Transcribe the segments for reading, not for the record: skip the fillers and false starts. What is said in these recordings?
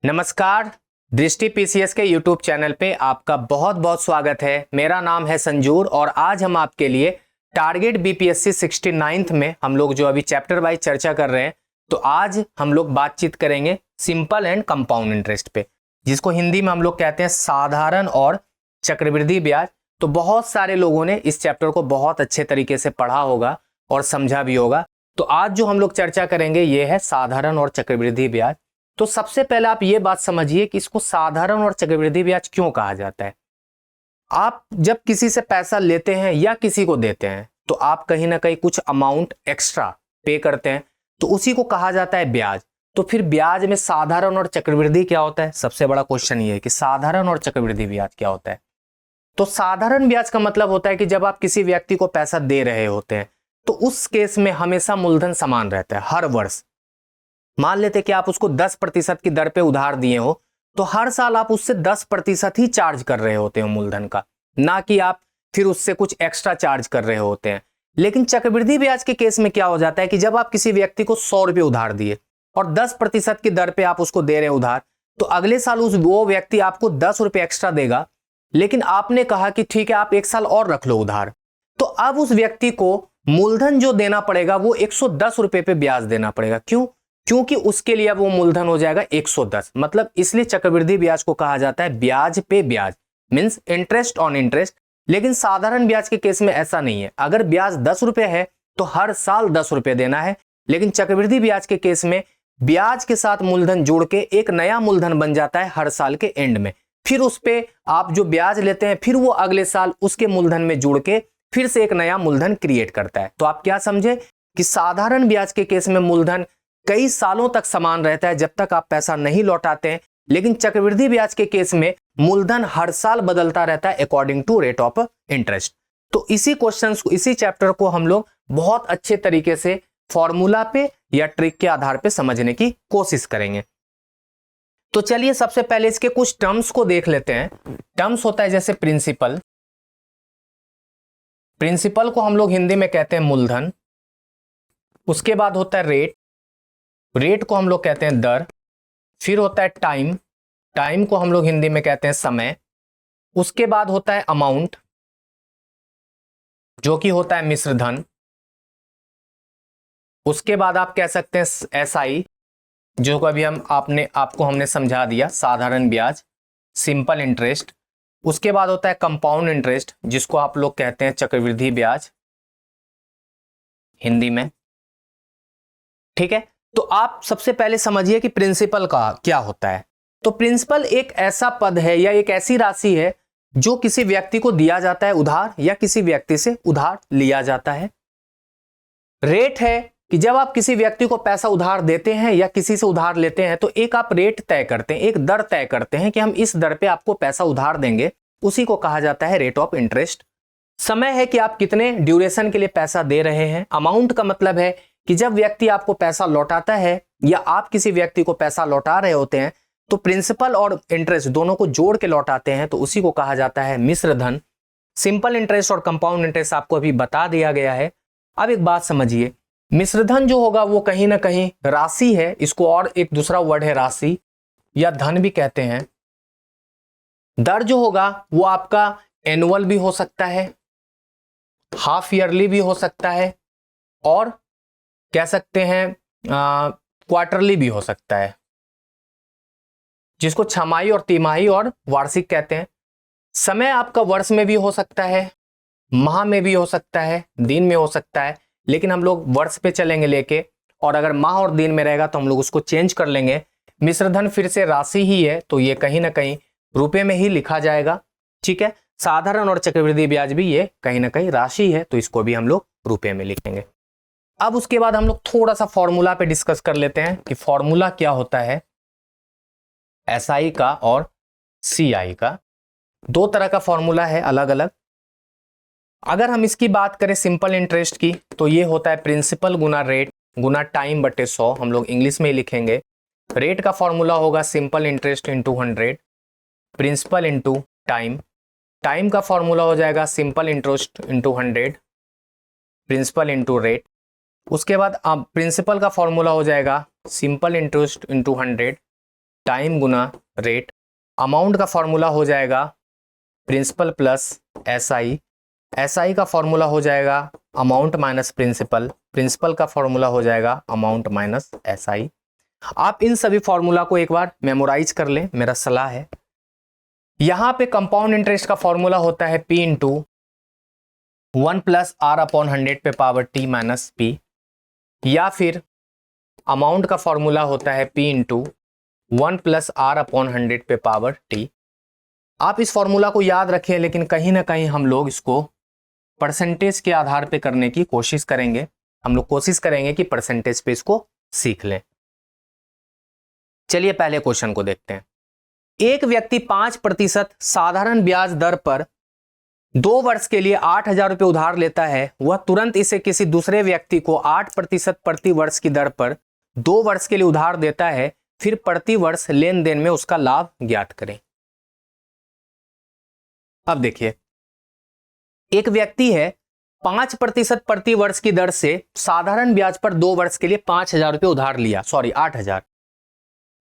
नमस्कार। दृष्टि पीसीएस के यूट्यूब चैनल पे आपका बहुत बहुत स्वागत है। मेरा नाम है संजूर और आज हम आपके लिए टारगेट बीपीएससी 69th में हम लोग जो अभी चैप्टर वाइज चर्चा कर रहे हैं, तो आज हम लोग बातचीत करेंगे सिंपल एंड कंपाउंड इंटरेस्ट पे, जिसको हिंदी में हम लोग कहते हैं साधारण और चक्रवृद्धि ब्याज। तो बहुत सारे लोगों ने इस चैप्टर को बहुत अच्छे तरीके से पढ़ा होगा और समझा भी होगा। तो आज जो हम लोग चर्चा करेंगे ये है साधारण और चक्रवृद्धि ब्याज। तो सबसे पहले आप ये बात समझिए कि इसको साधारण और चक्रवृद्धि ब्याज क्यों कहा जाता है। आप जब किसी से पैसा लेते हैं या किसी को देते हैं तो आप कहीं ना कहीं कुछ अमाउंट एक्स्ट्रा पे करते हैं, तो उसी को कहा जाता है ब्याज। तो फिर ब्याज में साधारण और चक्रवृद्धि क्या होता है? सबसे बड़ा क्वेश्चन ये है कि साधारण और चक्रवृद्धि ब्याज क्या होता है। तो साधारण ब्याज का मतलब होता है कि जब आप किसी व्यक्ति को पैसा दे रहे होते हैं तो उस केस में हमेशा मूलधन समान रहता है हर वर्ष। मान लेते कि आप उसको 10% की दर पे उधार दिए हो, तो हर साल आप उससे 10% ही चार्ज कर रहे होते हो मूलधन का, ना कि आप फिर उससे कुछ एक्स्ट्रा चार्ज कर रहे होते हैं। लेकिन चक्रवृद्धि ब्याज के केस में क्या हो जाता है कि जब आप किसी व्यक्ति को 100 रुपये उधार दिए और 10% की दर पे आप उसको दे रहे हैं उधार, तो अगले साल वो व्यक्ति आपको 10 रुपये एक्स्ट्रा देगा। लेकिन आपने कहा कि ठीक है, आप एक साल और रख लो उधार, तो अब उस व्यक्ति को मूलधन जो देना पड़ेगा वो 110 रुपये पे ब्याज देना पड़ेगा। क्यों? क्योंकि उसके लिए अब वो मूलधन हो जाएगा 110। मतलब इसलिए चक्रवृद्धि ब्याज को कहा जाता है ब्याज पे ब्याज, मींस इंटरेस्ट ऑन इंटरेस्ट। लेकिन साधारण ब्याज के केस में ऐसा नहीं है। अगर ब्याज 10 रुपये है तो हर साल 10 रुपये देना है। लेकिन चक्रवृद्धि ब्याज के केस में ब्याज के साथ मूलधन जोड़ के एक नया मूलधन बन जाता है हर साल के एंड में। फिर उस पे आप जो ब्याज लेते हैं फिर वो अगले साल उसके मूलधन में जुड़ के फिर से एक नया मूलधन क्रिएट करता है। तो आप क्या समझे कि साधारण ब्याज के केस में मूलधन कई सालों तक समान रहता है जब तक आप पैसा नहीं लौटाते हैं। लेकिन चक्रवृद्धि ब्याज के केस में मूलधन हर साल बदलता रहता है according to rate of interest. तो इसी क्वेश्चंस को, इसी चैप्टर को हम लोग बहुत अच्छे तरीके से फॉर्मूला पे या ट्रिक के आधार पे समझने की कोशिश करेंगे। तो चलिए सबसे पहले इसके कुछ टर्म्स को देख लेते हैं। टर्म्स होता है जैसे प्रिंसिपल। प्रिंसिपल को हम लोग हिंदी में कहते हैं मूलधन। उसके बाद होता है रेट। रेट को हम लोग कहते हैं दर। फिर होता है टाइम। टाइम को हम लोग हिंदी में कहते हैं समय। उसके बाद होता है अमाउंट, जो कि होता है मिश्र धन। उसके बाद आप कह सकते हैं एसआई, जो अभी आपको हमने समझा दिया, साधारण ब्याज, सिंपल इंटरेस्ट। उसके बाद होता है कंपाउंड इंटरेस्ट, जिसको आप लोग कहते हैं चक्रवृद्धि ब्याज हिंदी में। ठीक है, तो आप सबसे पहले समझिए कि प्रिंसिपल का क्या होता है। तो प्रिंसिपल एक ऐसा पद है या एक ऐसी राशि है जो किसी व्यक्ति को दिया जाता है उधार या किसी व्यक्ति से उधार लिया जाता है। रेट है कि जब आप किसी व्यक्ति को पैसा उधार देते हैं या किसी से उधार लेते हैं तो एक आप रेट तय करते हैं, एक दर तय करते हैं कि हम इस दर पे आपको पैसा उधार देंगे, उसी को कहा जाता है रेट ऑफ इंटरेस्ट। समय है कि आप कितने ड्यूरेशन के लिए पैसा दे रहे हैं। अमाउंट का मतलब है कि जब व्यक्ति आपको पैसा लौटाता है या आप किसी व्यक्ति को पैसा लौटा रहे होते हैं तो प्रिंसिपल और इंटरेस्ट दोनों को जोड़ के लौटाते हैं, तो उसी को कहा जाता है मिश्र धन। सिंपल इंटरेस्ट और कंपाउंड इंटरेस्ट आपको अभी बता दिया गया है। अब एक बात समझिए, मिश्र धन जो होगा वो कहीं ना कहीं राशि है। इसको और एक दूसरा वर्ड है राशि या धन भी कहते हैं। दर जो होगा वो आपका एनुअल भी हो सकता है, हाफ ईयरली भी हो सकता है, और कह सकते हैं क्वार्टरली भी हो सकता है, जिसको छमाही और तिमाही और वार्षिक कहते हैं। समय आपका वर्ष में भी हो सकता है, माह में भी हो सकता है, दिन में हो सकता है, लेकिन हम लोग वर्ष पे चलेंगे लेके, और अगर माह और दिन में रहेगा तो हम लोग उसको चेंज कर लेंगे। मिश्रधन फिर से राशि ही है, तो ये कहीं ना कहीं रुपए में ही लिखा जाएगा। ठीक है, साधारण और चक्रवृद्धि ब्याज भी ये कहीं ना कहीं राशि है, तो इसको भी हम लोग रुपए में लिखेंगे। अब उसके बाद हम लोग थोड़ा सा फॉर्मूला पे डिस्कस कर लेते हैं कि फॉर्मूला क्या होता है एसआई का और सीआई का। दो तरह का फॉर्मूला है अलग अलग। अगर हम इसकी बात करें सिंपल इंटरेस्ट की, तो ये होता है प्रिंसिपल गुना रेट गुना टाइम बटे 100। हम लोग इंग्लिश में ही लिखेंगे। रेट का फॉर्मूला होगा simple interest into 100, principal into time. Time का फॉर्मूला हो जाएगा simple interest into 100, principal into rate. उसके बाद प्रिंसिपल का फॉर्मूला हो जाएगा सिंपल इंटरेस्ट इंटू 100, टाइम गुना रेट। अमाउंट का फॉर्मूला हो जाएगा प्रिंसिपल प्लस एसआई। एसआई का फॉर्मूला हो जाएगा अमाउंट माइनस प्रिंसिपल। प्रिंसिपल का फॉर्मूला हो जाएगा अमाउंट माइनस एसआई। आप इन सभी फॉर्मूला को एक बार मेमोराइज कर लें, मेरा सलाह है। यहां पे कंपाउंड इंटरेस्ट का फॉर्मूला होता है P into 1 plus R upon 100 पे पावर T माइनस P, या फिर अमाउंट का फॉर्मूला होता है P into 1 plus R upon 100 पे पावर T। आप इस फॉर्मूला को याद रखें, लेकिन कहीं ना कहीं हम लोग इसको परसेंटेज के आधार पे करने की कोशिश करेंगे। हम लोग कोशिश करेंगे कि परसेंटेज पे इसको सीख लें। चलिए पहले क्वेश्चन को देखते हैं। एक व्यक्ति 5% साधारण ब्याज दर पर 2 वर्ष के लिए 8,000 रुपये उधार लेता है। वह तुरंत इसे किसी दूसरे व्यक्ति को 8% प्रति वर्ष की दर पर 2 वर्ष के लिए उधार देता है। फिर प्रति वर्ष लेन देन में उसका लाभ ज्ञात करें। अब देखिए, एक व्यक्ति है 5% प्रति वर्ष की दर से साधारण ब्याज पर 2 वर्ष के लिए 5,000 रुपये उधार लिया, सॉरी 8,000।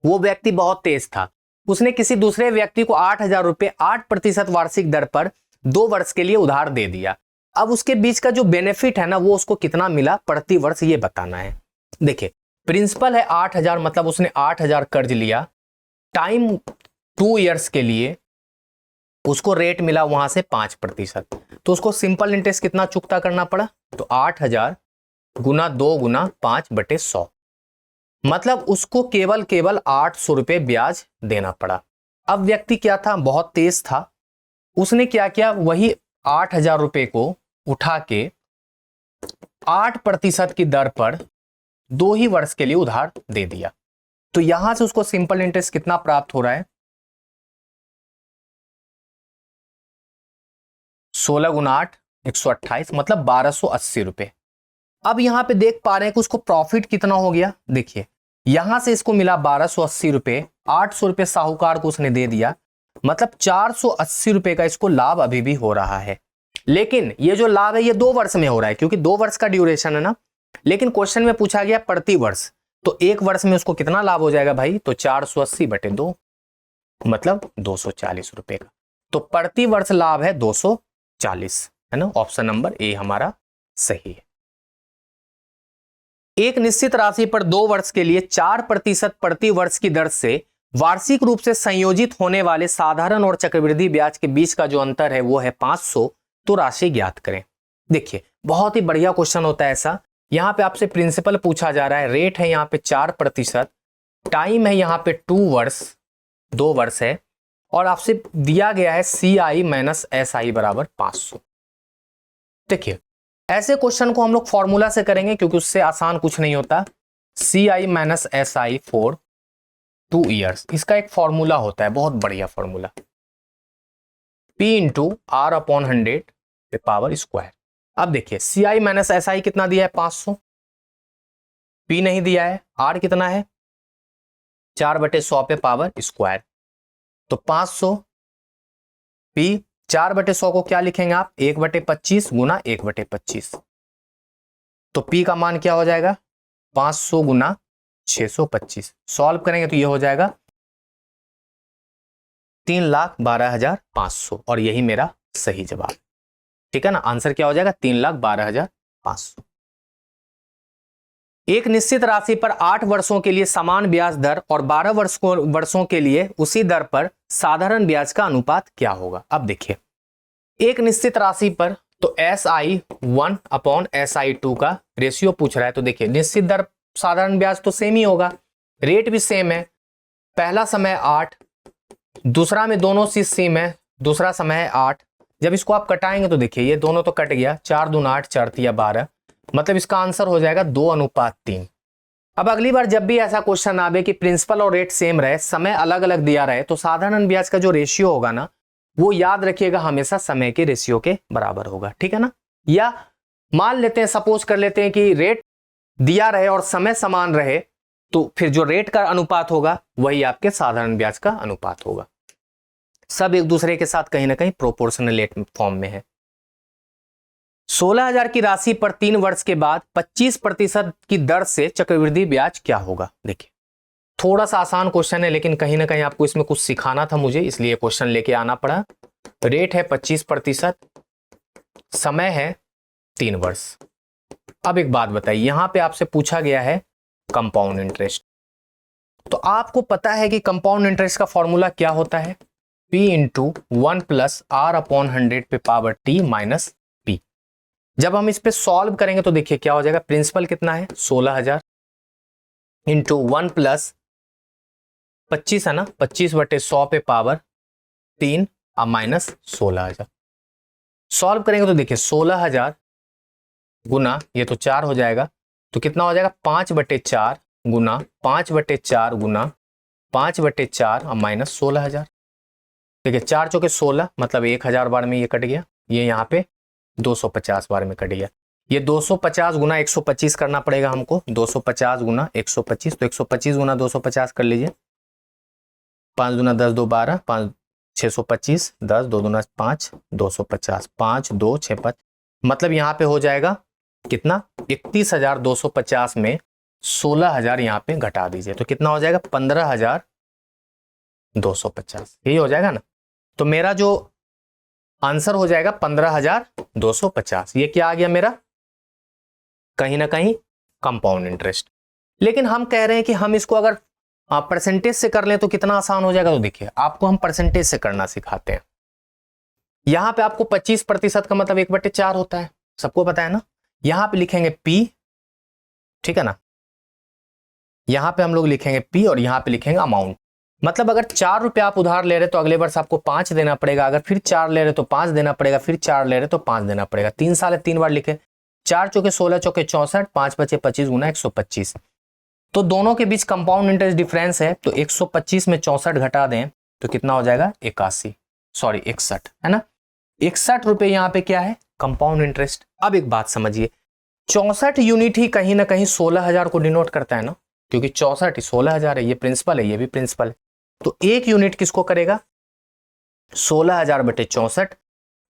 वो व्यक्ति बहुत तेज था, उसने किसी दूसरे व्यक्ति को 8,000 रुपये 8% वार्षिक दर पर 2 वर्ष के लिए उधार दे दिया। अब उसके बीच का जो बेनिफिट है ना, वो उसको कितना मिला प्रति वर्ष, ये बताना है। देखिए, प्रिंसिपल है 8,000, मतलब उसने 8,000 कर्ज लिया। टाइम 2 इयर्स के लिए उसको रेट मिला वहां से 5%, तो उसको सिंपल इंटरेस्ट कितना चुकता करना पड़ा, तो 8,000 गुना 2 गुना 5/100, मतलब उसको केवल 800 रुपये ब्याज देना पड़ा। अब व्यक्ति क्या था, बहुत तेज था। उसने क्या किया, वही 8,000 रुपये को उठा के 8% की दर पर 2 ही वर्ष के लिए उधार दे दिया। तो यहां से उसको सिंपल इंटरेस्ट कितना प्राप्त हो रहा है, 16 गुना 8 128, मतलब 1280 रुपये। अब यहां पे देख पा रहे हैं कि उसको प्रॉफिट कितना हो गया। देखिए, यहां से इसको मिला 1280 रुपये, 800 रुपये साहूकार को उसने दे दिया, मतलब 480 रुपये का इसको लाभ अभी भी हो रहा है। लेकिन ये जो लाभ है ये 2 वर्ष में हो रहा है, क्योंकि 2 वर्ष का ड्यूरेशन है ना। लेकिन क्वेश्चन में पूछा गया प्रति वर्ष, तो 1 वर्ष में उसको कितना लाभ हो जाएगा भाई, तो 480/2, मतलब 240 रुपये का। तो प्रति वर्ष लाभ है 240, है ना। ऑप्शन नंबर ए हमारा सही है। एक निश्चित राशि पर 2 वर्ष के लिए 4% प्रति वर्ष की दर से वार्षिक रूप से संयोजित होने वाले साधारण और चक्रवृद्धि ब्याज के बीच का जो अंतर है वो है 500, तो राशि ज्ञात करें। देखिए, बहुत ही बढ़िया क्वेश्चन होता है ऐसा। यहां पे आपसे प्रिंसिपल पूछा जा रहा है, रेट है यहां पे 4%, टाइम है यहां पे 2 वर्ष है, और आपसे दिया गया है CI माइनस SI बराबर 500। देखिए, ऐसे क्वेश्चन को हम लोग फॉर्मूला से करेंगे, क्योंकि उससे आसान कुछ नहीं होता। CI minus SI for 2 years, इसका एक फॉर्मूला होता है, बहुत बढ़िया formula, P into R upon 100 पे पावर स्क्वायर। अब देखिए, CI माइनस SI कितना दिया है, 500, P नहीं दिया है, R कितना है 4/100 पे पावर स्क्वायर, तो 500 P 4/100 को क्या लिखेंगे आप, 1/25 गुना 1/25, तो P का मान क्या हो जाएगा, 500 गुना 625। सॉल्व करेंगे तो ये हो जाएगा 3,12,500, और यही मेरा सही जवाब, ठीक है ना। आंसर क्या हो जाएगा, 3,12,500। एक निश्चित राशि पर 8 वर्षों के लिए समान ब्याज दर और 12 वर्षों के लिए उसी दर पर साधारण ब्याज का अनुपात क्या होगा। अब देखिए, एक निश्चित राशि पर तो SI1 अपॉन SI2 का रेशियो पूछ रहा है। तो देखिए, निश्चित दर साधारण ब्याज तो सेम ही होगा, रेट भी सेम है। पहला समय 8, दूसरा में दोनों चीज सेम है, दूसरा समय है 8। जब इसको आप कटाएंगे तो देखिए, ये दोनों तो कट गया, 4 दूना 8, 4 तिया 12, मतलब इसका आंसर हो जाएगा 2:3। अब अगली बार जब भी ऐसा क्वेश्चन आवे कि प्रिंसिपल और रेट सेम रहे, समय अलग अलग दिया रहे, तो साधारण ब्याज का जो रेशियो होगा ना, वो याद रखिएगा हमेशा समय के रेशियो के बराबर होगा, ठीक है ना। या मान लेते हैं, सपोज कर लेते हैं कि रेट दिया रहे और समय समान रहे, तो फिर जो रेट का अनुपात होगा वही आपके साधारण ब्याज का अनुपात होगा। सब एक दूसरे के साथ कहीं ना कहीं प्रोपोर्शनल फॉर्म में है। 16,000 की राशि पर 3 वर्ष के बाद 25% की दर से चक्रवृद्धि ब्याज क्या होगा। देखिए, थोड़ा सा आसान क्वेश्चन है, लेकिन कहीं ना कहीं आपको इसमें कुछ सिखाना था मुझे, इसलिए क्वेश्चन लेके आना पड़ा। रेट है 25%, समय है 3 वर्ष। अब एक बात बताइए, यहां पे आपसे पूछा गया है कंपाउंड इंटरेस्ट, तो आपको पता है कि कंपाउंड इंटरेस्ट का फॉर्मूला क्या होता है, P into 1 plus R upon 100 पे पावर T माइनस P। जब हम इस पे सॉल्व करेंगे तो देखिए क्या हो जाएगा, प्रिंसिपल कितना है 16,000 इंटू 1 प्लस 25 है ना, 25/100 पे पावर 3 और माइनस 16,000। सॉल्व करेंगे तो देखिए 16,000 गुना ये तो 4 हो जाएगा, तो कितना हो जाएगा 5/4 गुना 5/4 गुना 5/4 और माइनस 16,000। देखिए 4 चौके 16, मतलब 1,000 बार में ये कट गया, ये यहाँ पे 250 बार में कट गया। ये 250 गुना 125 करना पड़ेगा हमको, 250 गुना 125, तो 125 गुना 250 कर लीजिए। 5 दूना 10, 2 12, 5 625, 10 2 दूना 5, 250, 5 2 6 5, मतलब यहाँ पे हो जाएगा कितना 31,250 में 16,000 यहाँ पे घटा दीजिए, तो कितना हो जाएगा 15,250, यही हो जाएगा ना। तो मेरा जो आंसर हो जाएगा 15,250। ये क्या आ गया मेरा, कहीं ना कहीं कंपाउंड इंटरेस्ट। लेकिन हम कह रहे हैं कि हम इसको अगर परसेंटेज से कर लें तो कितना आसान हो जाएगा, तो देखिए आपको हम परसेंटेज से करना सिखाते हैं। यहां पे आपको 25% का मतलब 1/4 होता है, सबको पता है ना। यहां पे लिखेंगे P, ठीक है ना, यहां पे हम लोग लिखेंगे P और यहां पे लिखेंगे अमाउंट। मतलब अगर 4 रुपए आप उधार ले रहे तो अगले वर्ष आपको 5 देना पड़ेगा, अगर फिर 4 ले रहे तो 5 देना पड़ेगा, फिर 4 ले रहे तो 5 देना पड़ेगा। 3 साल है, 3 बार लिखे, 4 चौके 16, चौके 64, 5 बचे 25 गुना 125। तो दोनों के बीच कंपाउंड इंटरेस्ट डिफरेंस है, तो 125 में 64 घटा दें तो कितना हो जाएगा 61 है ना। 61 रुपए यहाँ पे क्या है, कंपाउंड इंटरेस्ट। अब एक बात समझिए, 64 यूनिट ही कहीं ना कहीं 16,000 को डिनोट करता है ना, क्योंकि 64 ही 16,000 है, ये प्रिंसिपल है, ये भी प्रिंसिपल है। तो एक यूनिट किसको करेगा 16,000/64,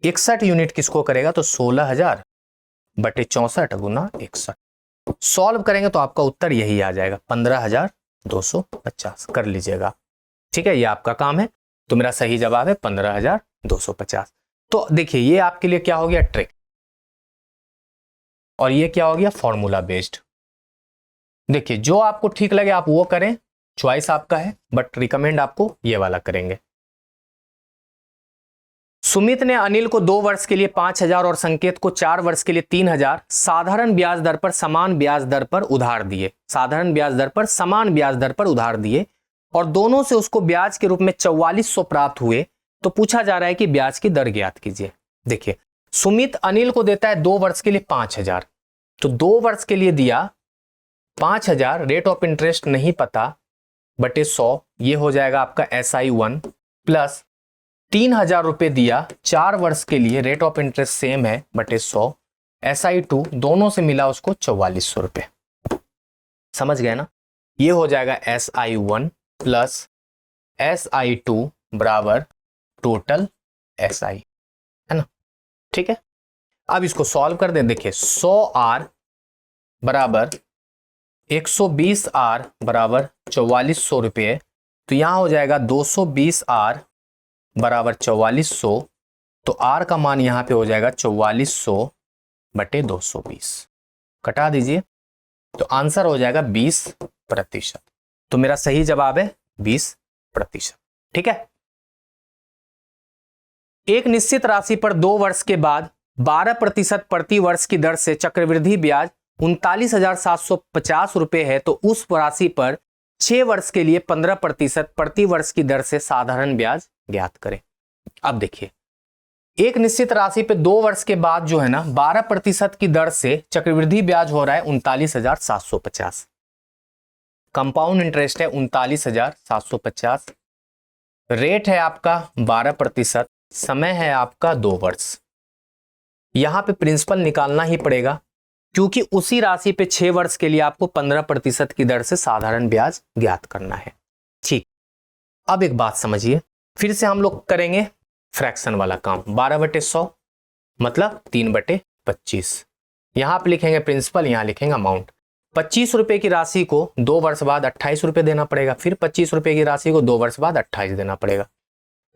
61 यूनिट किसको करेगा तो 16,000/64 गुना 61। सॉल्व करेंगे तो आपका उत्तर यही आ जाएगा 15,250, कर लीजिएगा, ठीक है, ये आपका काम है। तो मेरा सही जवाब है 15,250। तो देखिए ये आपके लिए क्या हो गया ट्रिक, और ये क्या हो गया फॉर्मूला बेस्ड। देखिए जो आपको ठीक लगे आप वो करें, चॉइस आपका है, बट रिकमेंड आपको ये वाला करेंगे। सुमित ने अनिल को 2 वर्ष के लिए 5,000 और संकेत को 4 वर्ष के लिए 3,000 साधारण ब्याज दर पर समान ब्याज दर पर उधार दिए, साधारण ब्याज दर पर समान ब्याज दर पर उधार दिए, और दोनों से उसको ब्याज के रूप में 4400 प्राप्त हुए। तो पूछा जा रहा है कि ब्याज की दर ज्ञात कीजिए। देखिए सुमित अनिल को देता है 2 वर्ष के लिए 5,000, तो 2 वर्ष के लिए दिया 5,000, रेट ऑफ इंटरेस्ट नहीं पता, बटे 100, ये हो जाएगा आपका SI1, प्लस 3,000 रुपए दिया 4 वर्ष के लिए, रेट ऑफ इंटरेस्ट सेम है, बटे 100, SI2, दोनों से मिला उसको 4400 रुपए। समझ गए ना, ये हो जाएगा SI1 प्लस SI2 बराबर टोटल SI, है ना, ठीक है। अब इसको सॉल्व कर दें, देखिए 100R बराबर 120R बराबर 4400 रुपये, तो यहां हो जाएगा 220R बराबर 4400, तो R का मान यहां पे हो जाएगा 4400/220, कटा दीजिए, तो आंसर हो जाएगा 20%। तो मेरा सही जवाब है 20%, ठीक है। एक निश्चित राशि पर 2 वर्ष के बाद 12% प्रति वर्ष की दर से चक्रवृद्धि ब्याज 39,750 रुपए है, तो उस राशि पर 6 वर्ष के लिए 15% प्रति वर्ष की दर से साधारण ब्याज ज्ञात करें। अब देखिए एक निश्चित राशि पे 2 वर्ष के बाद जो है ना 12% की दर से चक्रवृद्धि ब्याज हो रहा है 39,750, कंपाउंड इंटरेस्ट है 39,750, रेट है आपका 12%, समय है आपका 2 वर्ष। यहां पे प्रिंसिपल निकालना ही पड़ेगा, क्योंकि उसी राशि पे 6 वर्ष के लिए आपको 15% की दर से साधारण ब्याज ज्ञात करना है, ठीक। अब एक बात समझिए, फिर से हम लोग करेंगे फ्रैक्शन वाला काम, 12/100 मतलब 3/25, यहां पे लिखेंगे प्रिंसिपल, यहां लिखेंगे अमाउंट। 25 रुपए की राशि को 2 वर्ष बाद 28 रुपए देना पड़ेगा, फिर 25 रुपए की राशि को 2 वर्ष बाद 28 देना पड़ेगा।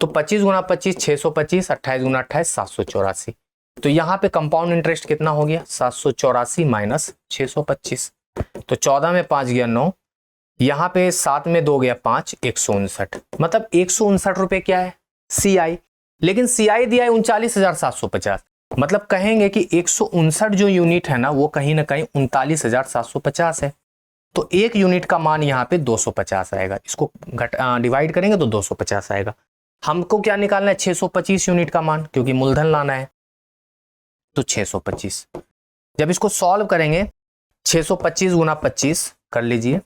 तो 25 गुना 25 625, 28 गुना 28 784। तो यहाँ पे कंपाउंड इंटरेस्ट कितना हो गया 784 माइनस 625। तो 14 में 5 गया 9, यहाँ पे 7 में 2 गया 5, 159। मतलब 159 रुपए क्या है CI, लेकिन CI दिया है 39,750। मतलब कहेंगे कि 159 जो यूनिट है ना वो कहीं ना कहीं 39,750 है। तो एक यूनिट का मान यहाँ पे 250 आएगा, इसको डिवाइड करेंगे तो 250 आएगा। हमको क्या निकालना है 625 यूनिट का मान, क्योंकि मूलधन लाना है। तो 625 जब इसको सॉल्व करेंगे 625 गुना 25 कर लीजिए,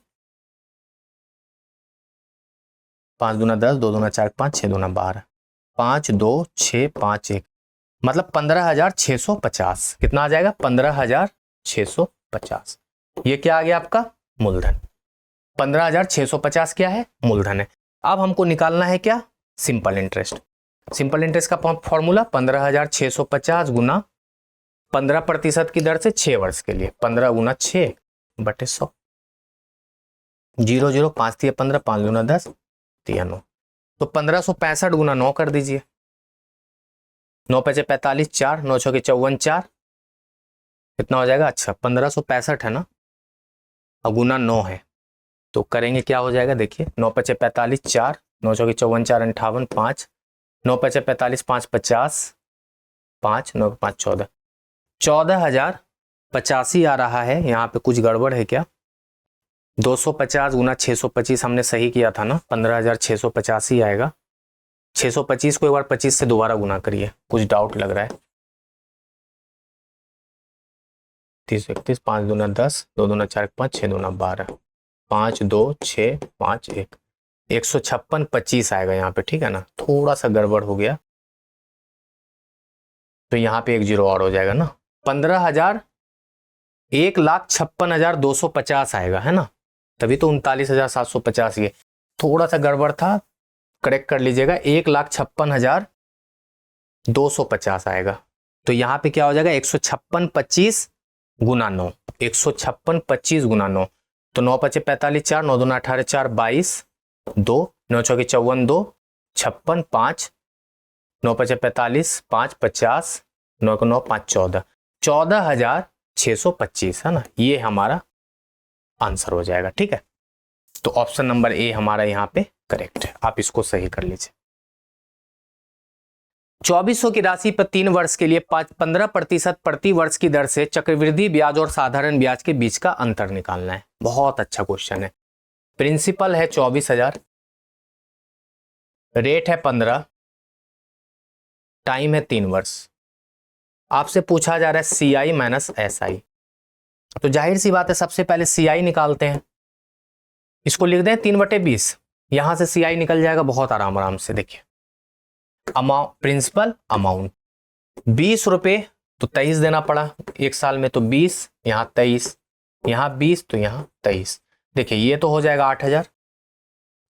5 दूना 10, 2 दूना 4 5, 6 दूना 12, 5 2 6 5 1, मतलब 15,650। कितना आ जाएगा 15,650। ये क्या आ गया आपका मूलधन। 15,650 क्या है मूलधन है। अब हमको निकालना है क्या सिंपल इंटरेस्ट। सिंपल इंटरेस्ट का फॉर्मूला 15,650 गुना 15% की दर से 6 वर्ष के लिए, 15 गुना 6 बटे 100। 0 0 5 3 15, 5 दूना 10 3 9। तो 1565 गुना 9 कर दीजिए, 9 5 45 4, 9 6 54 4, कितना हो जाएगा। अच्छा 1565 है ना, और गुना 9 है, तो करेंगे क्या हो जाएगा देखिए, 9 5 45 4, 9 6 54 4 58 5, 9 5 45 5 50 5, 9 5 14, 14,085 आ रहा है। यहाँ पे कुछ गड़बड़ है क्या, 250 गुना 625 हमने सही किया था ना, 15,650 ही आएगा। 625 को एक बार 25 से दोबारा गुना करिए, कुछ डाउट लग रहा है। 30 31, 5 दूना 10, 2 दूना 4 5, 6 दूना 12, 5 2 6 5 1, 156 25 आएगा यहाँ पे, ठीक है ना। थोड़ा सा गड़बड़ हो गया तो यहाँ पे एक जीरो और हो जाएगा ना, 15,000 1,56,250 आएगा है ना, तभी तो 39,750। ये थोड़ा सा गड़बड़ था, करेक्ट कर लीजिएगा। 1,56,250 आएगा। तो यहाँ पे क्या हो जाएगा 156 25 गुना 9, 156 25 गुना 9। तो 9 5 45 4, 9 दूना 18 4 22 2, 9 6 54 2, 56 5, 9 5 45 5 50, 9 को 9 5 14, 14,625 है ना, ये हमारा आंसर हो जाएगा। ठीक है, तो ऑप्शन नंबर ए हमारा यहाँ पे करेक्ट है, आप इसको सही कर लीजिए। 2400 की राशि पर 3 वर्ष के लिए 15% प्रति वर्ष की दर से चक्रवृद्धि ब्याज और साधारण ब्याज के बीच का अंतर निकालना है। बहुत अच्छा क्वेश्चन है। प्रिंसिपल है 24,000, रेट है 15, टाइम है 3 वर्ष। आपसे पूछा जा रहा है CI माइनस SI, तो जाहिर सी बात है सबसे पहले CI निकालते हैं। इसको लिख दें 3/20, यहां से CI निकल जाएगा बहुत आराम से। देखिए अमाउंट, प्रिंसिपल अमाउंट 20 रुपए, तो 23 देना पड़ा एक साल में, तो 20 यहाँ 23, यहाँ 20 तो यहाँ 23। देखिए ये तो हो जाएगा 8,000।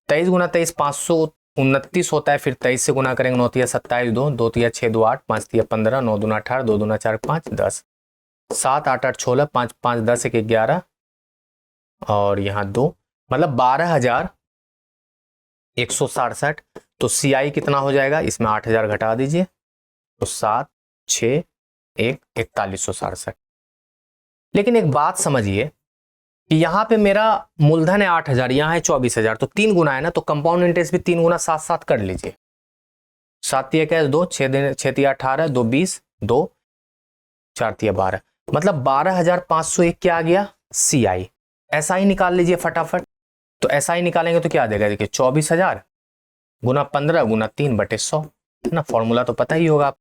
23 गुना 23 529 होता है, फिर 23 से गुना करेंगे, 9 तिया 27 2, 2 तिया 6 2 8, 5 तिया 15, 9 दूना 18, 2 दूना 4 5 10, 7 8 8 16, 5 5 10 1 11, और यहाँ 2, मतलब 12,167। तो CI कितना हो जाएगा, इसमें 8,000 घटा दीजिए, तो 7 6 1 4167। लेकिन एक बात समझिए कि यहाँ पे मेरा मूलधन है 8,000, यहाँ है 24,000, तो 3 गुना है ना, तो कंपाउंड इंटरेस्ट भी 3 गुना 7 7 कर लीजिए। 7 तिया क्या 2, 6 तिया 18, 2 20, 2 4 तिया 12, मतलब 12,501 क्या आ गया CI। SI निकाल लीजिए फटाफट। तो SI निकालेंगे तो क्या आ जाएगा, देखिए 24,000 गुना 15 गुना 3/100 है ना, फॉर्मूला तो पता ही होगा।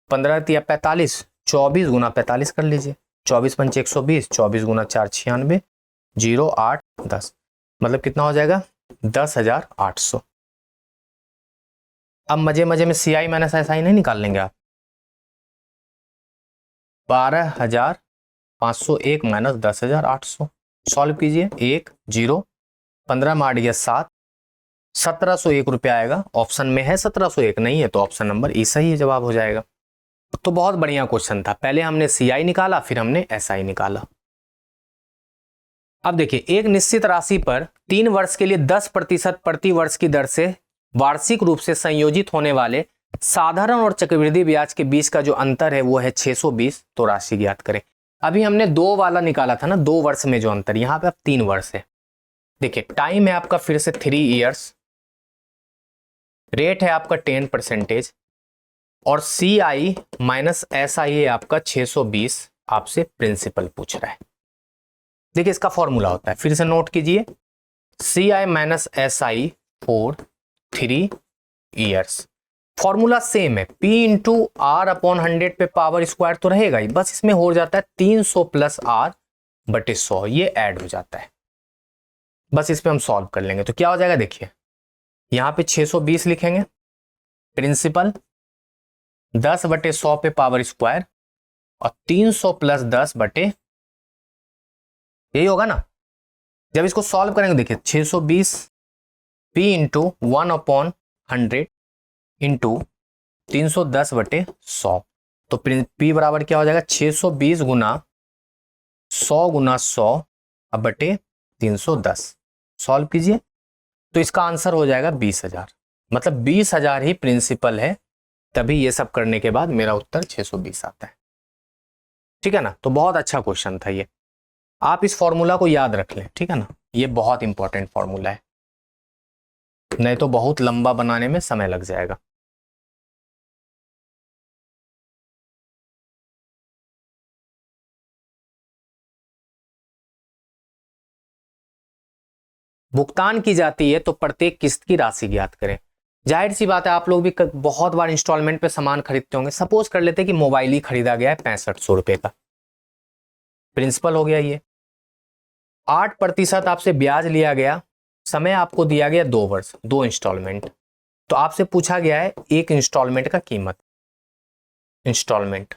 15 तिया 45, 24 गुना 45 कर लीजिए, 24 पंच 120, 24 गुना 4 96, 0 8 10, मतलब कितना हो जाएगा 10,800। अब मजे मजे में CI माइनस SI नहीं निकाल लेंगे आप। 12,501 माइनस 10,800, सॉल्व कीजिए। 1 0, 15 में 8 गया 7, 1,701 रुपया आएगा। ऑप्शन में है 1,701, नहीं है तो ऑप्शन नंबर ई सही जवाब हो जाएगा। तो बहुत बढ़िया क्वेश्चन था। पहले हमने CI निकाला, फिर हमने SI निकाला। अब देखिए, एक निश्चित राशि पर 3 वर्ष के लिए 10% प्रति वर्ष की दर से वार्षिक रूप से संयोजित होने वाले साधारण और चक्रवृद्धि ब्याज के बीच का जो अंतर है वो है 620। तो राशि ज्ञात करें। अभी हमने 2 वाला निकाला था ना, 2 वर्ष में जो अंतर, यहां पे अब 3 वर्ष है। देखिए, टाइम है आपका फिर से 3 ईयर्स, रेट है आपका 10% और CI माइनस SI है आपका 620। आपसे प्रिंसिपल पूछ रहा है। देखिए, इसका फॉर्मूला होता है, फिर से नोट कीजिए, CI minus SI for 3 years. Formula same है, P इंटू R अपॉन 100 पे पावर स्क्वायर तो रहेगा ही, बस इसमें हो जाता है 300 प्लस R बटे 100, ये ऐड हो जाता है। बस इस पे हम सॉल्व कर लेंगे तो क्या हो जाएगा। देखिए, यहां पे 620 लिखेंगे, प्रिंसिपल 10 बटे 100 पे पावर स्क्वायर और 300 प्लस 10 बटे, यही होगा ना। जब इसको सॉल्व करेंगे, देखिए 620 P इंटू 1 अपॉन 100 इंटू 310 बटे 100, तो P बराबर क्या हो जाएगा, 620 गुना 100 गुना 100 अब बटे 310। सॉल्व कीजिए तो इसका आंसर हो जाएगा 20,000। मतलब 20,000 ही प्रिंसिपल है, तभी ये सब करने के बाद मेरा उत्तर 620 आता है। ठीक है ना। तो बहुत अच्छा क्वेश्चन था ये, आप इस फॉर्मूला को याद रख लें। ठीक है ना, ये बहुत इंपॉर्टेंट फॉर्मूला है, नहीं तो बहुत लंबा बनाने में समय लग जाएगा। भुगतान की जाती है तो प्रत्येक किस्त की राशि ज्ञात करें। जाहिर सी बात है, आप लोग भी बहुत बार इंस्टॉलमेंट पे सामान खरीदते होंगे। सपोज कर लेते हैं कि मोबाइल ही खरीदा गया है 6500 रुपए का, प्रिंसिपल हो गया ये। 8% आपसे ब्याज लिया गया, समय आपको दिया गया 2 वर्ष, 2 इंस्टॉलमेंट। तो आपसे पूछा गया है एक इंस्टॉलमेंट का कीमत, इंस्टॉलमेंट।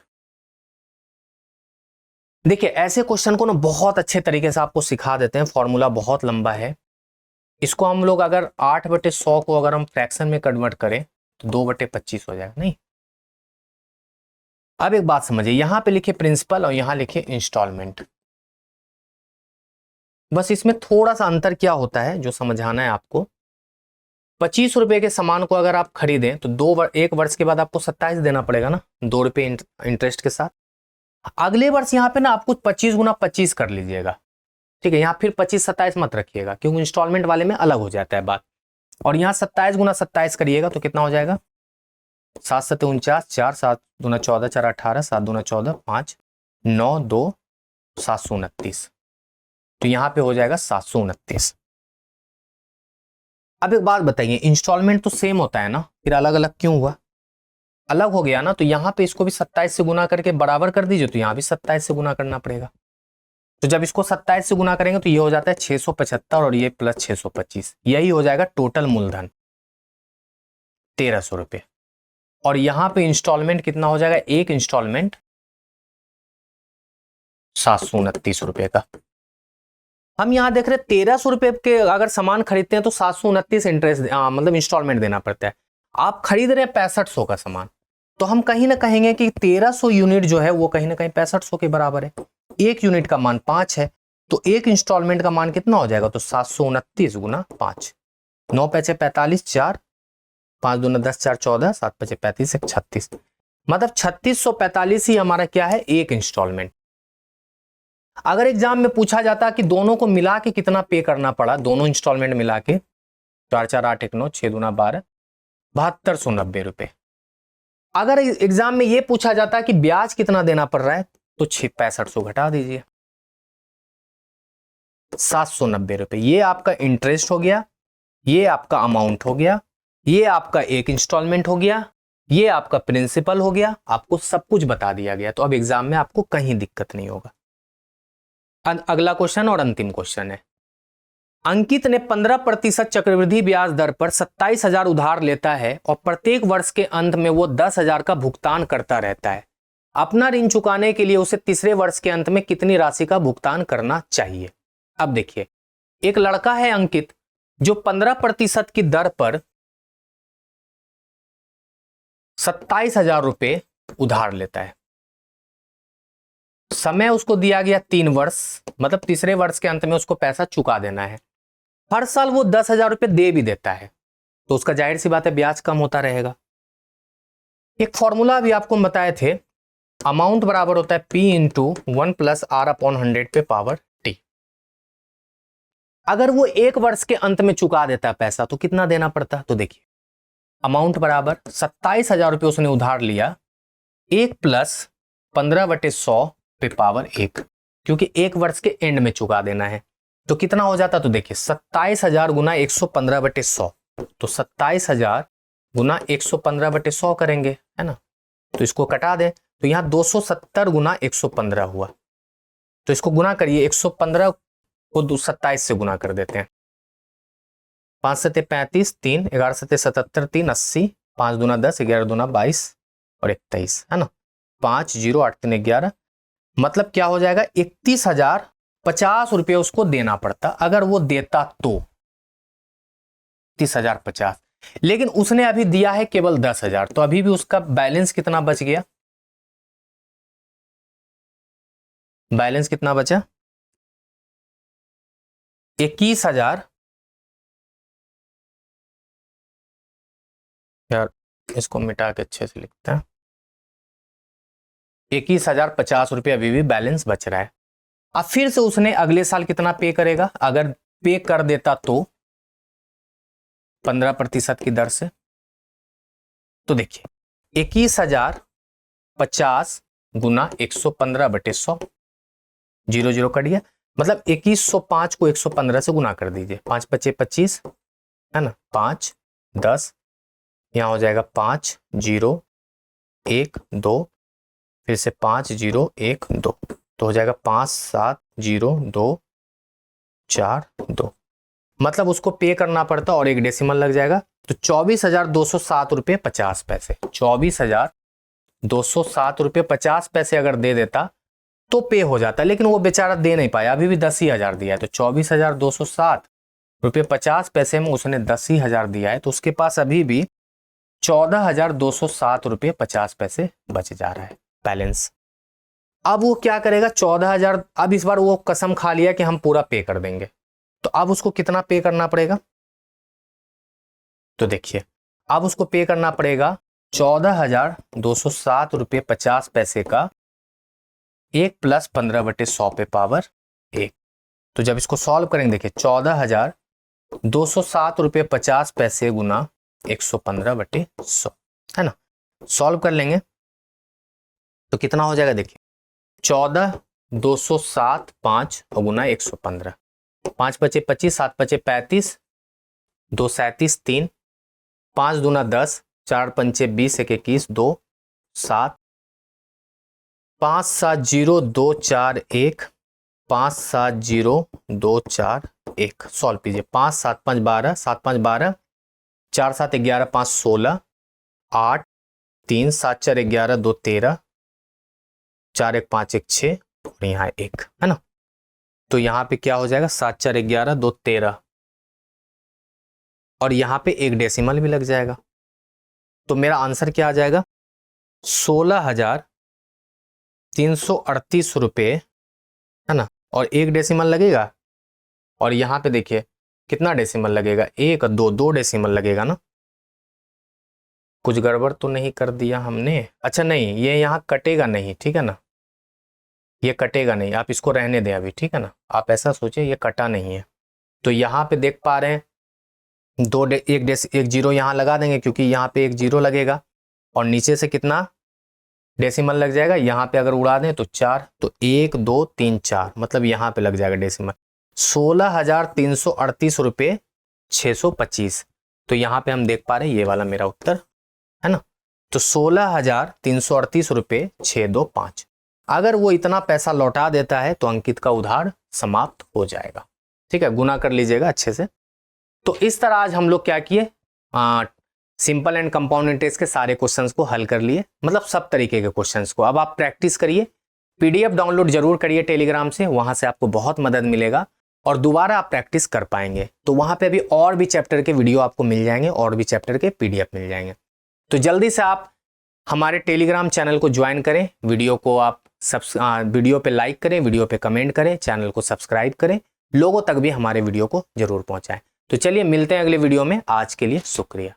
देखिए, ऐसे क्वेश्चन को ना बहुत अच्छे तरीके से आपको सिखा देते हैं, फॉर्मूला बहुत लंबा है। इसको हम लोग अगर 8/100 को अगर हम फ्रैक्शन में कन्वर्ट करें तो 2/25 हो जाएगा। नहीं, अब एक बात समझिए, यहां पे लिखे प्रिंसिपल और यहां लिखे इंस्टॉलमेंट। बस इसमें थोड़ा सा अंतर क्या होता है जो समझाना है आपको। 25 रुपए के सामान को अगर आप खरीदें तो 1 वर्ष के बाद आपको 27 देना पड़ेगा ना, 2 रुपए इंटरेस्ट के साथ। अगले वर्ष यहाँ पे ना आपको 25 गुना 25 कर लीजिएगा। ठीक है, यहाँ फिर 25-27 मत रखिएगा, क्योंकि इंस्टॉलमेंट वाले में अलग हो जाता है बात। और यहाँ 27 गुना 27 करिएगा तो कितना हो जाएगा, 7 7 49, 4 7 दूना 14, 4 18, 7 दूना 14, 5 9 2 729। तो यहाँ पे हो जाएगा 729। अब एक बात बताइए, इंस्टॉलमेंट तो सेम होता है ना, फिर अलग अलग क्यों हुआ। अलग हो गया ना, तो यहाँ पे इसको भी 27 से गुना करके बराबर कर दीजिए, तो यहाँ भी 27 से गुना करना पड़ेगा। तो जब इसको 27 से गुना करेंगे तो ये हो जाता है 675 और ये प्लस 625, यही हो जाएगा टोटल मूलधन 1300 रुपये। और यहां पे इंस्टॉलमेंट कितना हो जाएगा, एक इंस्टॉलमेंट 729 रुपए का। हम यहां देख रहे हैं 1300 रुपए के अगर सामान खरीदते हैं तो 729 इंटरेस्ट मतलब इंस्टॉलमेंट देना पड़ता है। आप खरीद रहे हैं 6500 का सामान, तो हम कहीं ना कहेंगे कि 1300 यूनिट जो है वो कहीं ना कहीं 6500 के बराबर है। एक यूनिट का मान 5 है, तो एक इंस्टॉलमेंट का मान कितना हो जाएगा, तो 729 गुना 5, 9 पैसे 45, 4 5 दूना 10, 4 14, 7 5 35, 1 36, मतलब 3645 ही हमारा क्या है, एक इंस्टॉलमेंट। अगर एग्जाम में पूछा जाता कि दोनों को मिला के कितना पे करना पड़ा, दोनों इंस्टॉलमेंट मिला के 4 4 8 1 9 6 दूना 12, 7290 रुपए। अगर एग्जाम में यह पूछा जाता कि ब्याज कितना देना पड़ रहा है, तो 6500 घटा दीजिए, 790 रुपए। ये आपका इंटरेस्ट हो गया, ये आपका अमाउंट हो गया, ये आपका एक इंस्टॉलमेंट हो गया, ये आपका प्रिंसिपल हो गया। आपको सब कुछ बता दिया गया, तो अब एग्जाम में आपको कहीं दिक्कत नहीं होगा। अगला क्वेश्चन और अंतिम क्वेश्चन है। अंकित ने 15% चक्रवृद्धि ब्याज दर पर 27,000 उधार लेता है और प्रत्येक वर्ष के अंत में वो 10,000 का भुगतान करता रहता है। अपना ऋण चुकाने के लिए उसे तीसरे वर्ष के अंत में कितनी राशि का भुगतान करना चाहिए। अब देखिए, एक लड़का है अंकित जो 15% की दर पर 27,000 रुपए उधार लेता है। समय उसको दिया गया 3 वर्ष, मतलब तीसरे वर्ष के अंत में उसको पैसा चुका देना है। हर साल वो 10,000 रुपये दे भी देता है, तो उसका जाहिर सी बात है ब्याज कम होता रहेगा। एक फॉर्मूला भी आपको बताए थे, अमाउंट बराबर होता है P into 1 plus R upon 100 पे पावर T। अगर वो 1 वर्ष के अंत में चुका देता है पैसा तो कितना देना पड़ता है? तो देखिए, अमाउंट बराबर 27,000 रुपये उसने उधार लिया, 1 प्लस 15/100 पे पावर 1, क्योंकि 1 वर्ष के एंड में चुका देना है। तो कितना हो जाता? तो देखिए 27,000 गुना 115/100, तो 27,000 गुना 115/100 करेंगे, है ना। तो इसको कटा दें तो यहाँ 270 गुना 115 हुआ, तो इसको गुना करिए, 115 को 27 से गुना कर देते हैं। 5 सत्ते 35, 3 11 सत्ते 77, 3 80, 5 दूना 10, 11 दूना 22 और 21, है ना। 5 0 8 3 11, मतलब क्या हो जाएगा? 31,050 रुपये उसको देना पड़ता अगर वो देता तो 31,050, लेकिन उसने अभी दिया है केवल 10,000, तो अभी भी उसका बैलेंस कितना बच गया? बैलेंस कितना बचा? 21,000। यार इसको मिटा के अच्छे से लिखते हैं, 21,050 रुपये अभी भी बैलेंस बच रहा है। अब फिर से उसने अगले साल कितना पे करेगा? अगर पे कर देता तो 15% की दर से। तो देखिए 21,050 गुना 115/100, 0 0 कट गया, मतलब 2105 को 115 से गुना कर दीजिए। 5 पचे 25, है ना, 5 10, यहां हो जाएगा 5 0 1 2, फिर से 5 0 1 2, तो हो जाएगा 5 7 0 2 4 2, मतलब उसको पे करना पड़ता और एक डेसिमल लग जाएगा। तो 24,207 रुपये 50 पैसे, 24,207 रुपये 50 पैसे अगर दे देता तो पे हो जाता, लेकिन वो बेचारा दे नहीं पाया, अभी भी 10,000 दिया है। तो 24,207 रुपये 50 पैसे में उसने 10,000 दिया है, तो उसके पास अभी भी 14,207 रुपये 50 पैसे बच जा रहा है बैलेंस। अब वो क्या करेगा? 14,000, अब इस बार वो कसम खा लिया कि हम पूरा पे कर देंगे, तो अब उसको कितना पे करना पड़ेगा? तो देखिए अब उसको पे करना पड़ेगा 14,207 रुपये 50 पैसे का 1 प्लस 15/100 पे पावर 1। तो जब इसको सॉल्व करेंगे, देखिए 14,207 रुपये 50 पैसे गुना 115/100, है ना। सॉल्व कर लेंगे तो कितना हो जाएगा? देखिए 14,207 5 और गुना 115, 5 पचे 25, 7 पचे 35, 2 37 3, 5 दूना 10, 4 पंचे 20, 1 21 2 7, 5 7 0 2 4 1, 5 7 0 2 4 1। सॉल्व कीजिए, 5 7 5 12, 7 5 12, 4 7 11, 5 16, 8 3 7 4 11 2 13, 4 1 5 1 6 और यहाँ 1, है ना। तो यहाँ पे क्या हो जाएगा? 7 4 11 2 13 और यहाँ पे एक डेसिमल भी लग जाएगा, तो मेरा आंसर क्या आ जाएगा? 16,338 रुपये, है ना, और एक डेसिमल लगेगा, और यहाँ पे देखिए कितना डेसिमल लगेगा? 1 2 2 डेसिमल लगेगा ना। कुछ गड़बड़ तो नहीं कर दिया हमने? अच्छा नहीं, ये यहाँ कटेगा नहीं, ठीक है ना, ये कटेगा नहीं, आप इसको रहने दें अभी, ठीक है ना। आप ऐसा सोचिए ये कटा नहीं है। तो यहाँ पे देख पा रहे हैं एक जीरो यहाँ लगा देंगे, क्योंकि यहाँ पे एक जीरो लगेगा, और नीचे से कितना डेसिमल लग जाएगा? यहाँ पे अगर उड़ा दें तो 4, तो 1 2 3 4, मतलब यहाँ पे लग जाएगा डेसिमल। 16,338 रुपये 625, तो यहाँ पे हम देख पा रहे हैं ये वाला मेरा उत्तर, है ना। तो 16,338 रुपये 625, अगर वो इतना पैसा लौटा देता है तो अंकित का उधार समाप्त हो जाएगा। ठीक है, गुना कर लीजिएगा अच्छे से। तो इस तरह आज हम लोग क्या किए, सिंपल एंड कंपाउंड इंटरेस्ट के सारे क्वेश्चंस को हल कर लिए, मतलब सब तरीके के क्वेश्चंस को। अब आप प्रैक्टिस करिए, पीडीएफ डाउनलोड जरूर करिए टेलीग्राम से, वहां से आपको बहुत मदद मिलेगा और दोबारा आप प्रैक्टिस कर पाएंगे। तो वहां पे अभी और भी चैप्टर के वीडियो आपको मिल जाएंगे, और भी चैप्टर के पीडीएफ मिल जाएंगे। तो जल्दी से आप हमारे टेलीग्राम चैनल को ज्वाइन करें, वीडियो को आप वीडियो पे लाइक करें, वीडियो पे कमेंट करें, चैनल को सब्सक्राइब करें, लोगों तक भी हमारे वीडियो को जरूर पहुंचाएं। तो चलिए मिलते हैं अगले वीडियो में, आज के लिए शुक्रिया।